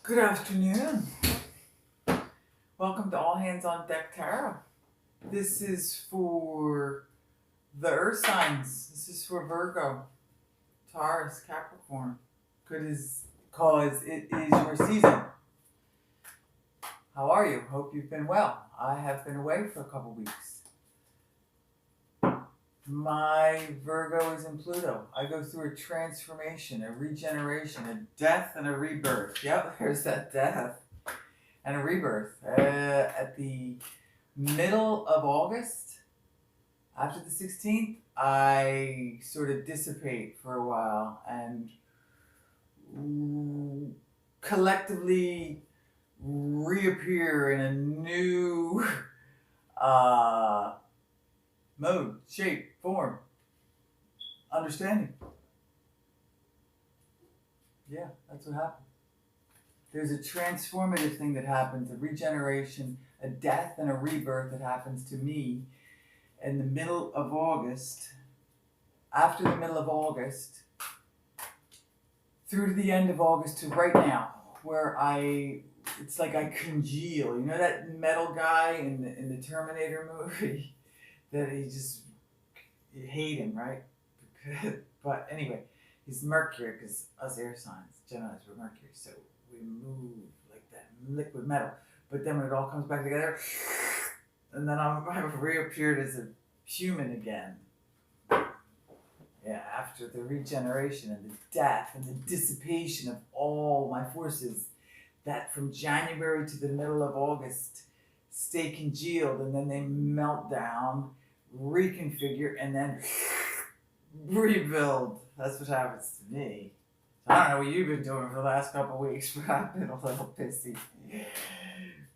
Good afternoon. Welcome to All Hands on Deck Tarot. This is for the Earth signs. This is for Virgo, Taurus, Capricorn. Cause it is your season. How are you? Hope you've been well. I have been away for a couple weeks. My Virgo is in Pluto. I go through a transformation, a regeneration, a death and a rebirth. Yep, there's that death and a rebirth. At the middle of August, after the 16th, I sort of dissipate for a while and collectively reappear in a new mode, shape, form, understanding. Yeah, that's what happened. There's a transformative thing that happens, a regeneration, a death, and a rebirth that happens to me in the middle of August, after the middle of August, through to the end of August to right now, where it's like I congeal. You know that metal guy in the Terminator movie? That you hate him, right? But anyway, he's Mercury, because us air signs, Geminis, we're Mercury, so we move like that liquid metal. But then when it all comes back together, and then I've reappeared as a human again. Yeah, after the regeneration and the death and the dissipation of all my forces, that from January to the middle of August stay congealed, and then they melt down, reconfigure, and then rebuild. That's what happens to me. I don't know what you've been doing for the last couple of weeks, but I've been a little pissy.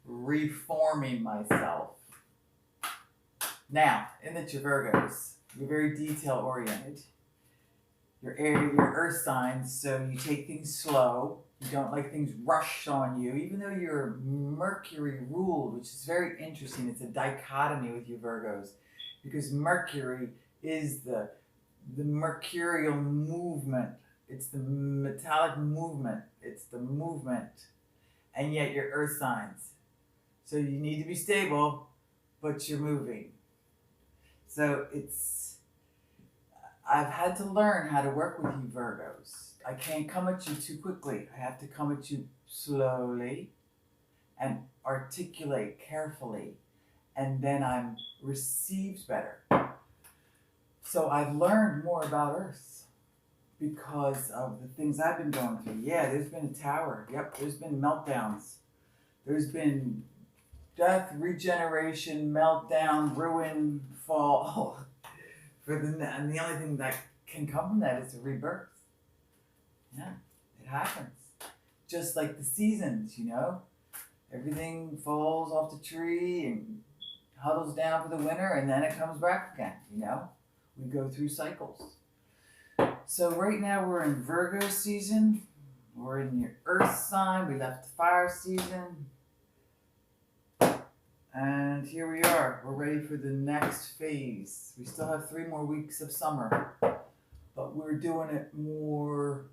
Reforming myself. Now, in that you're Virgos, you're very detail oriented. Your earth signs, so you take things slow. You don't like things rushed on you, even though you're Mercury ruled, which is very interesting. It's a dichotomy with you Virgos, because Mercury is the mercurial movement. It's the metallic movement. It's the movement. And yet you're earth signs. So you need to be stable, but you're moving. So I've had to learn how to work with you Virgos. I can't come at you too quickly. I have to come at you slowly and articulate carefully, and then I'm received better. So I've learned more about Earth because of the things I've been going through. Yeah, there's been a tower. Yep, there's been meltdowns. There's been death, regeneration, meltdown, ruin, fall. And the only thing that can come from that is a rebirth. Yeah, it happens. Just like the seasons, everything falls off the tree and huddles down for the winter, and then it comes back again. We go through cycles. So right now we're in Virgo season. We're in your earth sign. We left the fire season. And here we are. We're ready for the next phase. We still have 3 more weeks of summer, but we're doing it more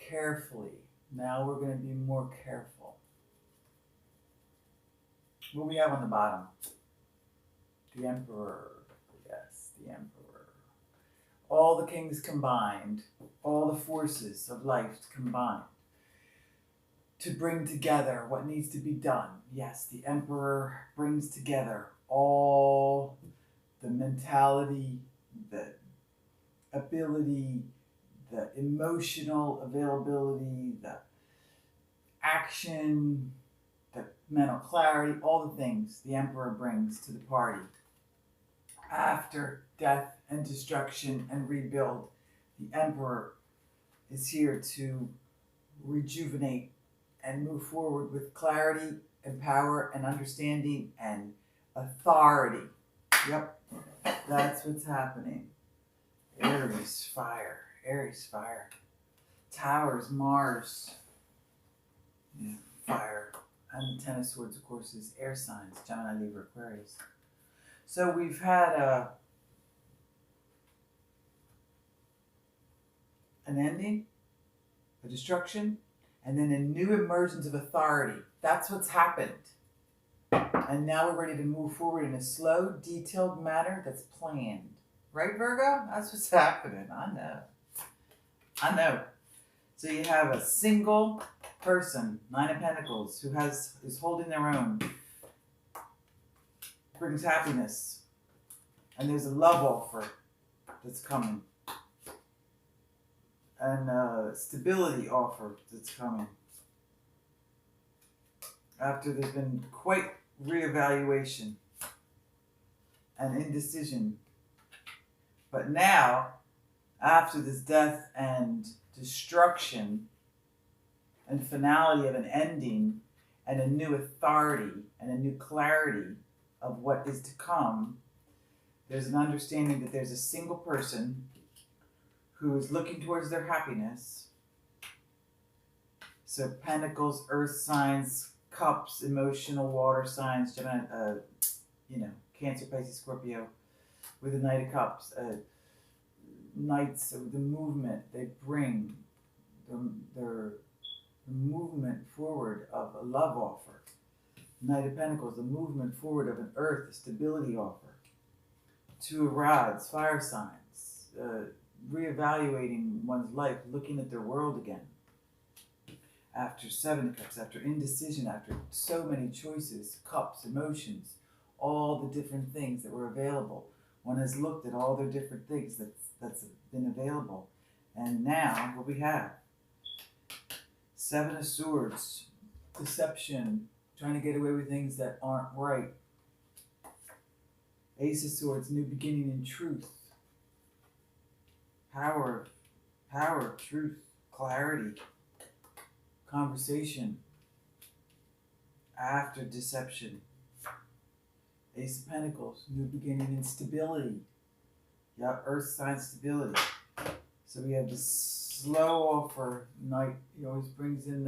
carefully. Now we're going to be more careful. What do we have on the bottom? The Emperor. Yes, the Emperor. All the kings combined, all the forces of life combined to bring together what needs to be done. Yes, the Emperor brings together all the mentality, the ability, the emotional availability, the action, the mental clarity, all the things the Emperor brings to the party. After death and destruction and rebuild, the Emperor is here to rejuvenate and move forward with clarity and power and understanding and authority. Yep, that's what's happening. Aries, fire. Aries, fire. Towers, Mars. Yeah, fire. And the Ten of Swords, of course, is air signs. Gemini, Libra, Aquarius. So we've had an ending, a destruction, and then a new emergence of authority. That's what's happened. And now we're ready to move forward in a slow, detailed manner that's planned. Right, Virgo? That's what's happening. I know. So you have a single person, Nine of Pentacles, who is holding their own, brings happiness. And there's a love offer that's coming. And a stability offer that's coming. After there's been quite reevaluation and indecision. But now, after this death and destruction and finality of an ending and a new authority and a new clarity of what is to come, there's an understanding that there's a single person who is looking towards their happiness. So Pentacles, Earth signs, Cups, emotional water signs, Gemini, Cancer, Pisces, Scorpio, with the Knight of Cups. Knights of the movement, they bring their movement forward of a love offer. Knight of Pentacles, the movement forward of an earth, a stability offer. Two of Rods, fire signs, reevaluating one's life, looking at their world again. After Seven of Cups, after indecision, after so many choices, cups, emotions, all the different things that were available. One has looked at all their different things that's been available. And now, what we have? Seven of Swords, deception, trying to get away with things that aren't right. Ace of Swords, new beginning in truth. Power, truth, clarity. Conversation after deception. Ace of Pentacles, new beginning in stability. Yeah, Earth sign stability. So we have this slow offer. Knight, he always brings in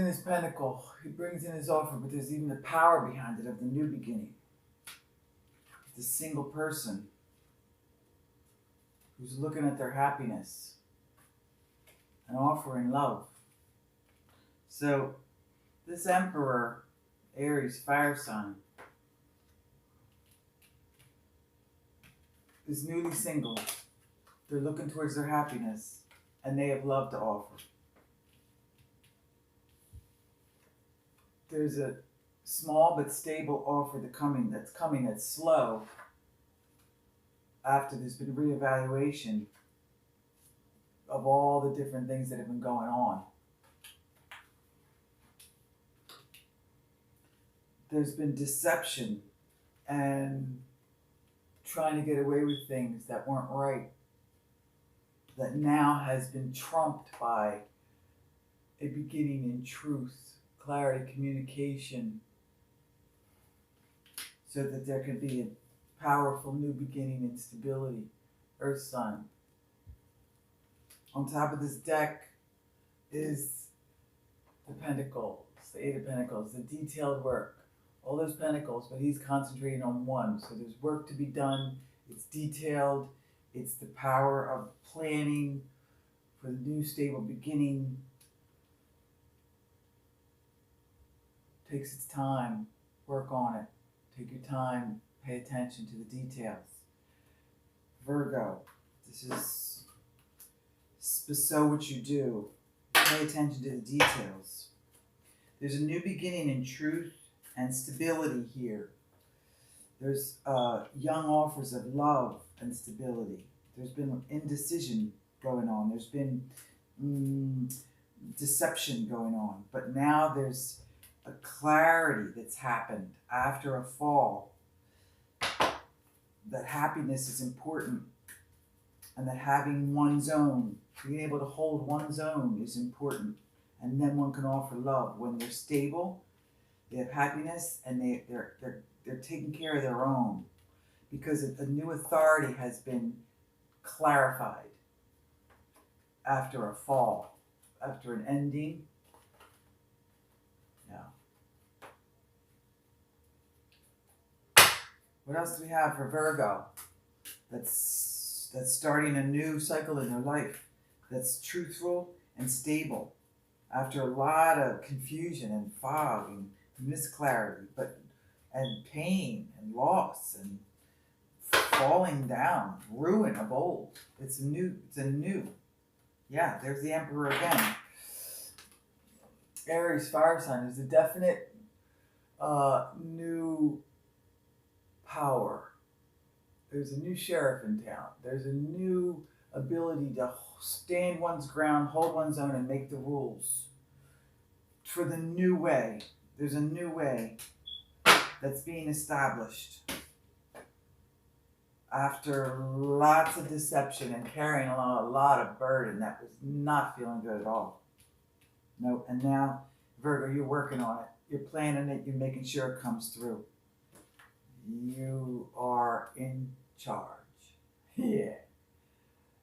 his pentacle. He brings in his offer, but there's even the power behind it of the new beginning. The single person who's looking at their happiness and offering love. So this Emperor, Aries, fire sign, is newly single. They're looking towards their happiness and they have love to offer. There's a small but stable offer that's slow after there's been reevaluation of all the different things that have been going on. There's been deception and trying to get away with things that weren't right, that now has been trumped by a beginning in truth, clarity, communication, so that there can be a powerful new beginning in stability. Earth sign. On top of this deck is the Pentacles, the Eight of Pentacles, the detailed work. All those Pentacles, but he's concentrating on one. So there's work to be done. It's detailed. It's the power of planning for the new stable beginning. Takes its time. Work on it. Take your time. Pay attention to the details. Virgo, this is so what you do. Pay attention to the details. There's a new beginning in truth and stability here. There's young offers of love and stability. There's been indecision going on. There's been deception going on. But now there's a clarity that's happened after a fall. That happiness is important. And that having one's own, being able to hold one's own is important. And then one can offer love. When they're stable, they have happiness, and they're taking care of their own, because a new authority has been clarified after a fall, after an ending. Yeah. What else do we have for Virgo? That's starting a new cycle in their life. that's truthful and stable after a lot of confusion and fog and misclarity, and pain and loss and falling down, ruin of old. It's a new. Yeah, there's the Emperor again. Aries fire sign. There's a definite new power. There's a new sheriff in town. There's a new ability to stand one's ground, hold one's own, and make the rules for the new way. There's a new way that's being established after lots of deception and carrying along a lot of burden that was not feeling good at all. No, and now, Virgo, you're working on it. You're planning it. You're making sure it comes through. You are in charge. Yeah.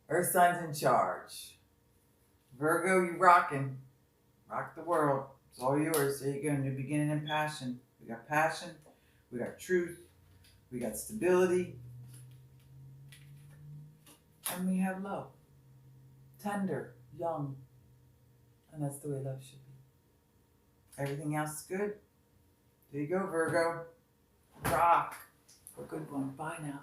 Earth signs in charge. Virgo, you rocking. Rock the world. It's all yours. There you go. New beginning and passion. We got passion. We got truth. We got stability. And we have love. Tender, young. And that's the way love should be. Everything else is good. There you go, Virgo. Rock. A good one. Bye now.